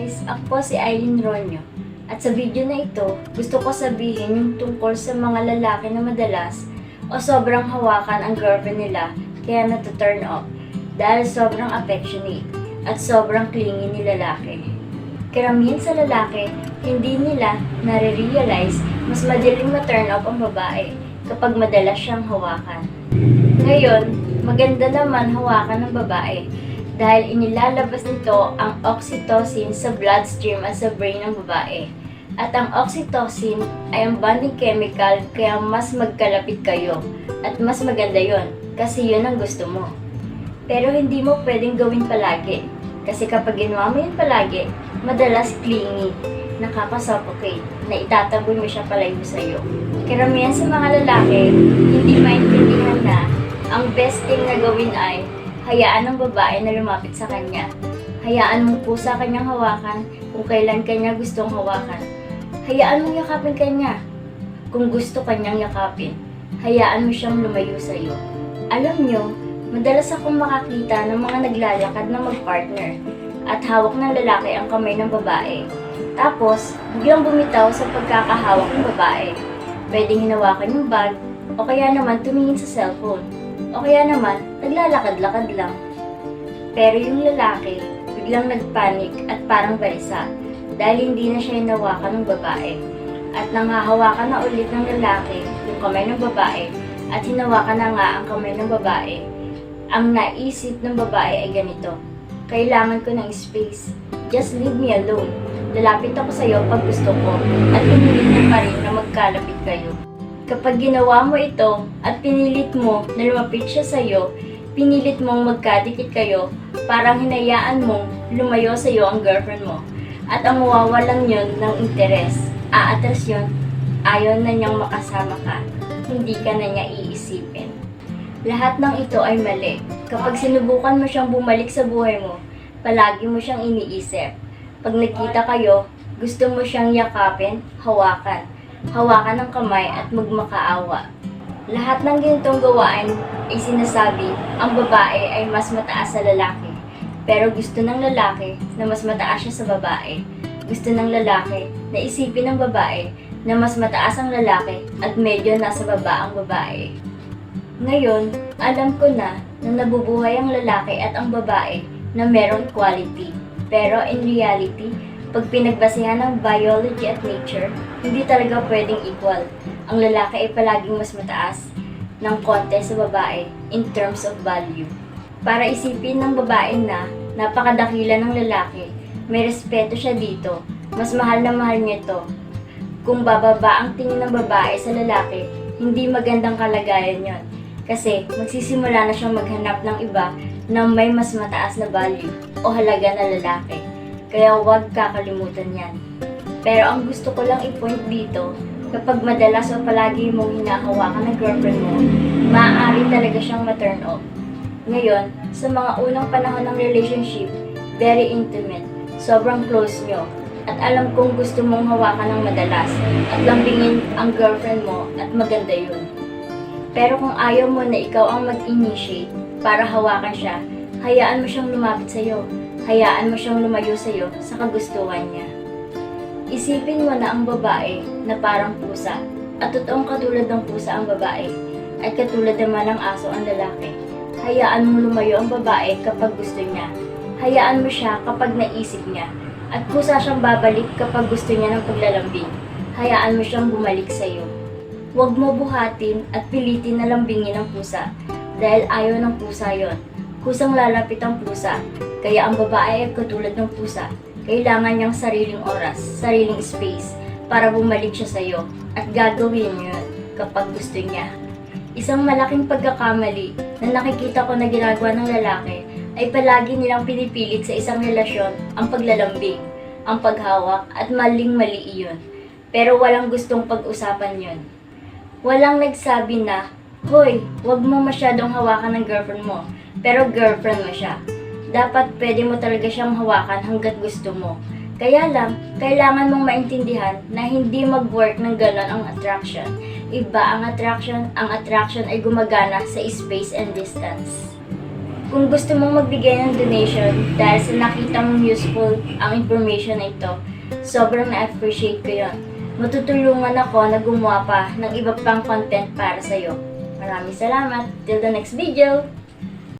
guys! Ako po si Eileen Ronyo. At sa video na ito, gusto ko sabihin yung tungkol sa mga lalaki na madalas o sobrang hawakan ang girlfriend nila kaya turn off dahil sobrang affectionate at sobrang clingy ni lalaki. Karamihan sa lalaki, hindi nila nare-realize mas madaling ma-turn off ang babae kapag madalas siyang hawakan. Ngayon, maganda naman hawakan ng babae dahil inilalabas nito ang oxytocin sa bloodstream at sa brain ng babae. At ang oxytocin ay ang bonding chemical kaya mas magkalapit kayo at mas maganda yon kasi yun ang gusto mo. Pero hindi mo pwedeng gawin palagi kasi kapag ginawa mo yun palagi, madalas clingy, nakakasuffocate, na itataboy mo siya palayo sa'yo. Karamihan sa mga lalaki, hindi maintindihan na ang best thing na gawin ay hayaan ng babae na lumapit sa kanya. Hayaan mong pusa kanyang hawakan kung kailan kanya gustong hawakan. Hayaan mong yakapin kanya kung gusto kanyang yakapin. Hayaan mo siyang lumayo sa iyo. Alam nyo, madalas akong makakita ng mga naglalakad na mag-partner at hawak ng lalaki ang kamay ng babae. Tapos, biglang bumitaw sa pagkakahawak ng babae. Pwedeng hinawakan yung bag o kaya naman tumingin sa cellphone. O kaya naman, naglalakad-lakad lang. Pero yung lalaki, biglang nagpanik at parang balisa dahil hindi na siya hinawakan ng babae. At nanghahawakan na ulit ng lalaki yung kamay ng babae at hinawakan na nga ang kamay ng babae. Ang naisip ng babae ay ganito, kailangan ko ng space. Just leave me alone. Lalapit ako sa iyo pag gusto ko at pinilit niya pa rin na magkalapit kayo. Kapag ginawa mo ito at pinilit mo na lumapit siya sa iyo, pinilit mong magkadikit kayo, parang hinayaan mong lumayo sa iyo ang girlfriend mo. At ang mawawalan yon ng interes, aatras yon, ayaw na niyang makasama ka, hindi ka na niya iisipin. Lahat ng ito ay mali. Kapag sinubukan mo siyang bumalik sa buhay mo, palagi mo siyang iniisip. Pag nagkita kayo, gusto mo siyang yakapin, hawakan ng kamay at magmakaawa. Lahat ng ganitong gawain ay sinasabi ang babae ay mas mataas sa lalaki. Pero gusto ng lalaki na mas mataas siya sa babae. Gusto ng lalaki na isipin ng babae na mas mataas ang lalaki at medyo nasa baba ang babae. Ngayon, alam ko na nabubuhay ang lalaki at ang babae na merong equality. Pero in reality, pag pinagbasehan ng biology at nature, hindi talaga pwedeng equal. Ang lalaki ay palaging mas mataas ng konti sa babae in terms of value. Para isipin ng babae na napakadakila ng lalaki, may respeto siya dito, mas mahal na mahal niya ito. Kung bababa ang tingin ng babae sa lalaki, hindi magandang kalagayan yon. Kasi magsisimula na siyang maghanap ng iba na may mas mataas na value o halaga na lalaki. Kaya huwag kakalimutan yan. Pero ang gusto ko lang i-point dito, kapag madalas o palagi mong hinahawakan ng girlfriend mo, maaari talaga siyang ma-turn off. Ngayon, sa mga unang panahon ng relationship, very intimate, sobrang close nyo, at alam kong gusto mong hawakan ng madalas at lambingin ang girlfriend mo at maganda yun. Pero kung ayaw mo na ikaw ang mag-initiate para hawakan siya, hayaan mo siyang lumapit sa'yo. Hayaan mo siyang lumayo sa'yo sa kagustuhan niya. Isipin mo na ang babae na parang pusa at totoong katulad ng pusa ang babae at katulad naman ng aso ang lalaki. Hayaan mong lumayo ang babae kapag gusto niya. Hayaan mo siya kapag naisip niya at kusa siyang babalik kapag gusto niya ng paglalambing. Hayaan mo siyang bumalik sa'yo. Huwag mo buhatin at pilitin na lambingin ang pusa dahil ayaw ng pusa yon. Kusang lalapit ang pusa, kaya ang babae ay katulad ng pusa. Kailangan niyang sariling oras, sariling space para bumalik siya sa iyo at gagawin niyo kapag gusto niya. Isang malaking pagkakamali na nakikita ko na ginagawa ng lalaki ay palagi nilang pinipilit sa isang relasyon ang paglalambing, ang paghawak at maling-mali iyon. Pero walang gustong pag-usapan yon. Walang nagsabi na, hoy, wag mo masyadong hawakan ng girlfriend mo, pero girlfriend mo siya. Dapat pwede mo talaga siyang hawakan hanggat gusto mo. Kaya lang, kailangan mong maintindihan na hindi mag-work ng ganon ang attraction. Iba ang attraction ay gumagana sa space and distance. Kung gusto mong magbigay ng donation dahil sa nakita mong useful ang information na ito, sobrang na-appreciate ko yun. Matutulungan ako na gumawa pa ng iba pang content para sa'yo. Maraming salamat. Till the next video!